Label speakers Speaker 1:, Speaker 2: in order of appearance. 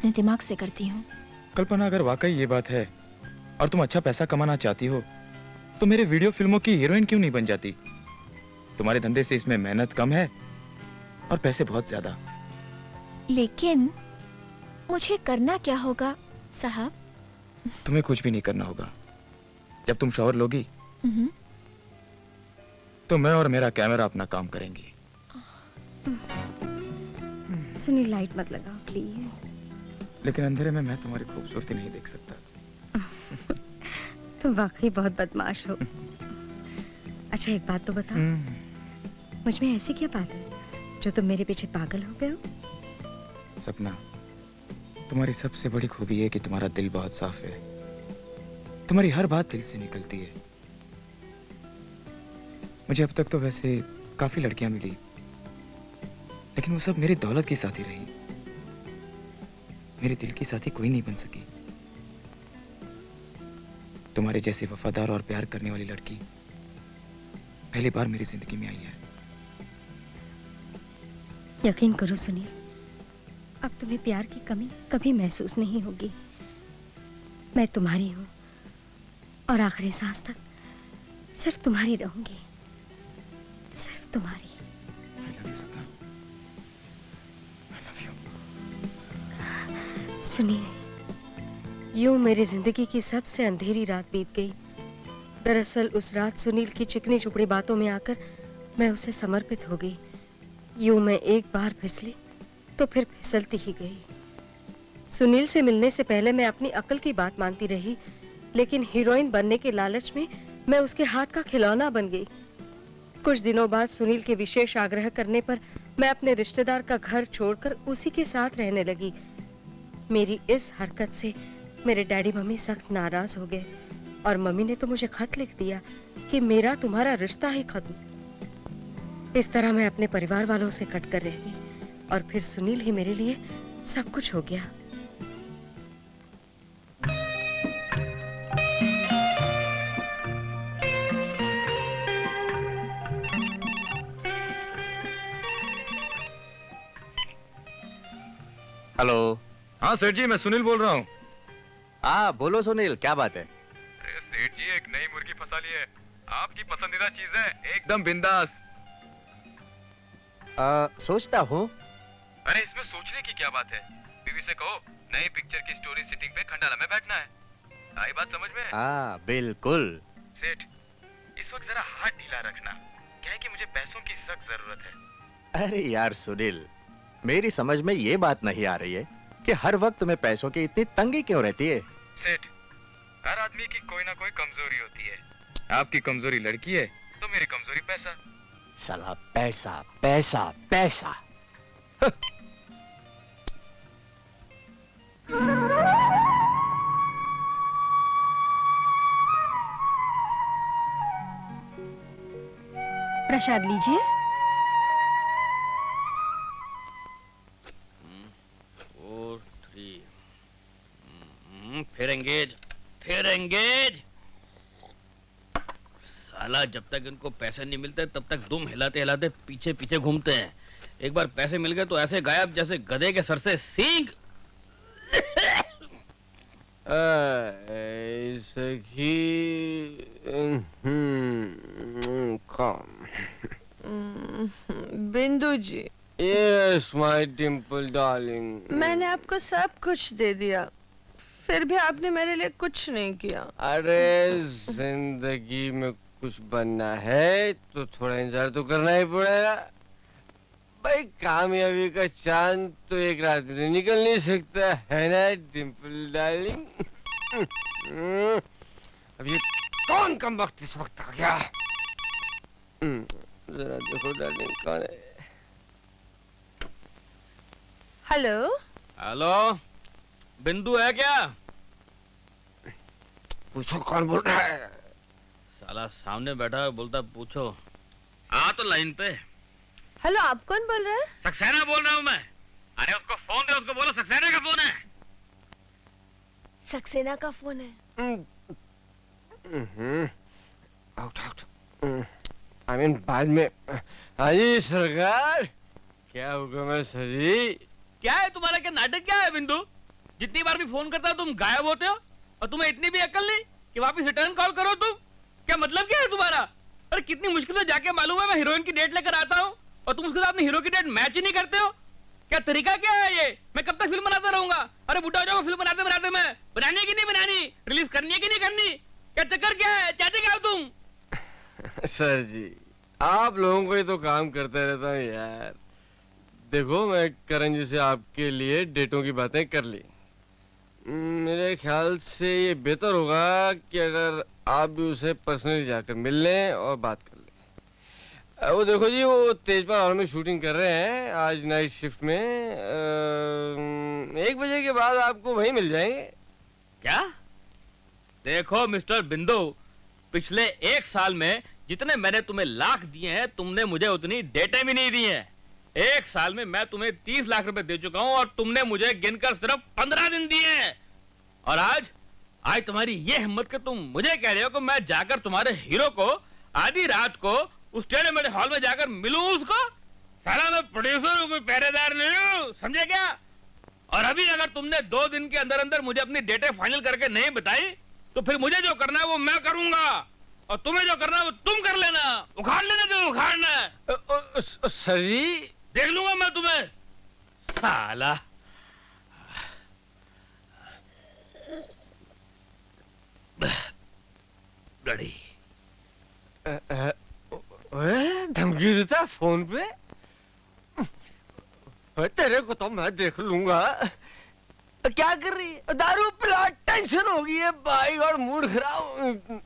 Speaker 1: अपने दिमाग से करती हूँ।
Speaker 2: कल्पना, अगर वाकई ये बात है और तुम अच्छा पैसा कमाना चाहती हो तो मेरे वीडियो फिल्मों की हीरोइन क्यों नहीं बन जाती? तुम्हारे धंधे से इसमें मेहनत कम है और पैसे बहुत ज्यादा।
Speaker 1: लेकिन मुझे करना क्या होगा साहब?
Speaker 2: तुम्हें कुछ भी नहीं करना होगा। जब तुम शौहर लोगी तो मैं और मेरा कैमरा अपना काम करेंगे।
Speaker 3: सुनील, लाइट मत लगाओ प्लीज।
Speaker 2: लेकिन अंधेरे में मैं तुम्हारी खूबसूरती नहीं देख सकता।
Speaker 3: तुम वाकई बहुत बदमाश हो। अच्छा एक बात तो बताओ, मुझ में ऐसी क्या बात है जो तुम मेरे पीछे पागल हो गए हो?
Speaker 2: सपना, तुम्हारी सबसे बड़ी खूबी है कि तुम्हारा दिल बहुत साफ है। तुम्हारी हर बात दिल से निकलती है। मुझे अब तक तो वैसे काफी लड़कियां मिली, लेकिन वो सब मेरी दौलत की साथी रही। मेरे दिल की साथी कोई नहीं बन सकी। तुम्हारे जैसी वफादार और प्यार करने वाली लड़की पहली बार मेरी जिंदगी में आई है।
Speaker 3: यकीन करो सुनील, अब तुम्हें प्यार की कमी कभी महसूस नहीं होगी। मैं तुम्हारी हूं और आखिरी सांस तक सिर्फ तुम्हारी रहूंगी, सिर्फ तुम्हारी।
Speaker 2: I love you, सपना। I love you।
Speaker 3: सुनिए, यूं मेरी जिंदगी की सबसे अंधेरी रात बीत गई। दरअसल उस रात सुनील की चिकनी चुपड़ी बातों में आकर मैं उसे समर्पित हो गई। यूं मैं एक बार फिसली तो फिर फिसलती ही गई। सुनील से मिलने से पहले मैं अपनी अक्ल की बात मानती रही, लेकिन हीरोइन बनने के लालच में मैं उसके हाथ का खिलौना बन गई। कुछ दिनों बाद सुनील के विशेष आग्रह करने पर मैं अपने रिश्तेदार का घर छोड़कर उसी के साथ रहने लगी। मेरी इस हरकत से मेरे डैडी मम्मी सख्त नाराज हो गए और मम्मी ने तो मुझे खत लिख दिया कि मेरा तुम्हारा रिश्ता ही खत्म। इस तरह मैं अपने परिवार वालों से कट कर रह गई और फिर सुनील ही मेरे लिए सब कुछ हो गया।
Speaker 4: हेलो।
Speaker 2: हाँ सेठ जी, मैं सुनील बोल रहा हूँ।
Speaker 4: हाँ बोलो सुनील, क्या बात है?
Speaker 2: अरे सेठ जी, एक नई मुर्गी फंसा ली है। आपकी पसंदीदा चीज है, एकदम बिंदास।
Speaker 4: सोचता हूँ।
Speaker 2: अरे इसमें सोचने की क्या बात है? बीवी से कहो नई पिक्चर की स्टोरी सिटिंग पे खंडाला में बैठना है। आई बात समझ में?
Speaker 4: हाँ बिल्कुल।
Speaker 2: सेठ, इस वक्त जरा हाथ ढीला रखना। क्या है कि मुझे पैसों की सख्त जरूरत है।
Speaker 4: अरे यार सुनील, मेरी समझ में ये बात नहीं आ रही है कि हर वक्त तुम्हें पैसों की इतनी तंगी क्यों रहती है?
Speaker 2: सेठ, हर आदमी की कोई ना कोई कमजोरी होती है। आपकी कमजोरी लड़की है तो मेरी कमजोरी पैसा।
Speaker 4: साला पैसा पैसा पैसा।
Speaker 1: प्रसाद लीजिए।
Speaker 5: 4 3 फिर एंगेज, फिर एंगेज। साला जब तक इनको पैसे नहीं मिलते तब तक दुम हिलाते हिलाते पीछे पीछे घूमते हैं। एक बार पैसे मिल गए तो ऐसे गायब जैसे गधे के सर से सींग।
Speaker 6: Bindu ji.
Speaker 7: Yes my Dimple darling.
Speaker 6: मैंने आपको सब कुछ दे दिया, फिर भी आपने मेरे लिए कुछ नहीं किया।
Speaker 7: अरे जिंदगी में कुछ बनना है तो थोड़ा इंतजार तो करना ही पड़ेगा भाई। कामयाबी का चांद तो एक रात में निकल नहीं सकता है ना डिम्पल डार्लिंग। अब ये कौन कम वक्त इस वक्त आ गया? जरा देखो डार्लिंग कौन है।
Speaker 6: हेलो
Speaker 5: हेलो, बिंदु है क्या?
Speaker 7: पूछो कौन बोल रहा है?
Speaker 5: साला सामने बैठा है, बोलता पूछो। हाँ तो लाइन पे।
Speaker 6: हेलो, आप कौन बोल रहे हैं?
Speaker 5: सक्सेना बोल रहा हूँ मैं। अरे उसको फोन दे, उसको बोलो सक्सेना का फोन है।
Speaker 6: सक्सेना का फोन है।
Speaker 7: Out out. आई मीन बाद में। हाँ जी सरकार, क्या हुक्म है सर जी?
Speaker 5: क्या है तुम्हारा, क्या नाटक क्या है बिंदु? जितनी बार भी फोन करता हूँ तुम गायब होते हो, और तुम्हें इतनी भी अक्ल नहीं कि वापस रिटर्न कॉल करो तुम। क्या मतलब क्या है तुम्हारा? अरे कितनी मुश्किल से जाके मालूम है मैं हीरोइन की डेट लेकर आता हूँ, और तुम उसके साथ अपनी हीरो की डेट मैच ही नहीं करते हो। क्या तरीका क्या है ये? मैं कब तक फिल्म बनाता रहूंगा? अरे बुढ़ा हो जाऊंगा फिल्म बनाते बनाते। मैं बनानी है कि नहीं बनानी, रिलीज करनी है कि नहीं करनी, क्या चक्कर क्या है? चाहते क्या हो तुम?
Speaker 7: सर जी, आप लोगों को ही तो काम करते रहता हूँ यार। देखो, मैं करण जी से आपके लिए डेटों की बातें कर ली। मेरे ख्याल से ये बेहतर होगा कि अगर आप भी उसे पर्सनली जाकर मिल लें और बात कर लें। वो देखो जी, वो तेजपाल हॉल में शूटिंग कर रहे हैं आज नाइट शिफ्ट में। 1 बजे के बाद आपको वहीं मिल जाएंगे।
Speaker 5: क्या? देखो मिस्टर बिंदु, पिछले 1 साल में जितने मैंने तुम्हें लाख दिए हैं, तुमने मुझे उतनी डेटें भी नहीं दी हैं। 1 साल में मैं तुम्हें 30 लाख रुपए दे चुका हूं, और तुमने मुझे गिनकर सिर्फ 15 दिन दिए हैं। और आज तुम्हारी ये हिम्मत कि तुम मुझे कह रहे हो कि मैं जाकर तुम्हारे हीरो को आधी रात को उस टेढ़े मेढ़े हॉल में जाकर मिलूं उसको? साला मैं प्रोड्यूसर हूं, कोई पहरेदार नहीं हूं, समझे क्या? और अभी अगर तुमने 2 दिन के अंदर अंदर मुझे अपनी डेटें फाइनल करके नहीं बताई, तो फिर मुझे जो करना है वो मैं करूंगा, और तुम्हें जो करना है वो तुम कर लेना। उखाड़ लेना जो उखाड़ना है।
Speaker 7: सर जी,
Speaker 5: देख लूंगा मैं तुम्हें, साला। गड़ी
Speaker 7: धमकी देता है फोन पे? तेरे को तो मैं देख लूंगा। क्या कर रही है? दारू पिला, टेंशन हो गई है भाई, और मूड खराब।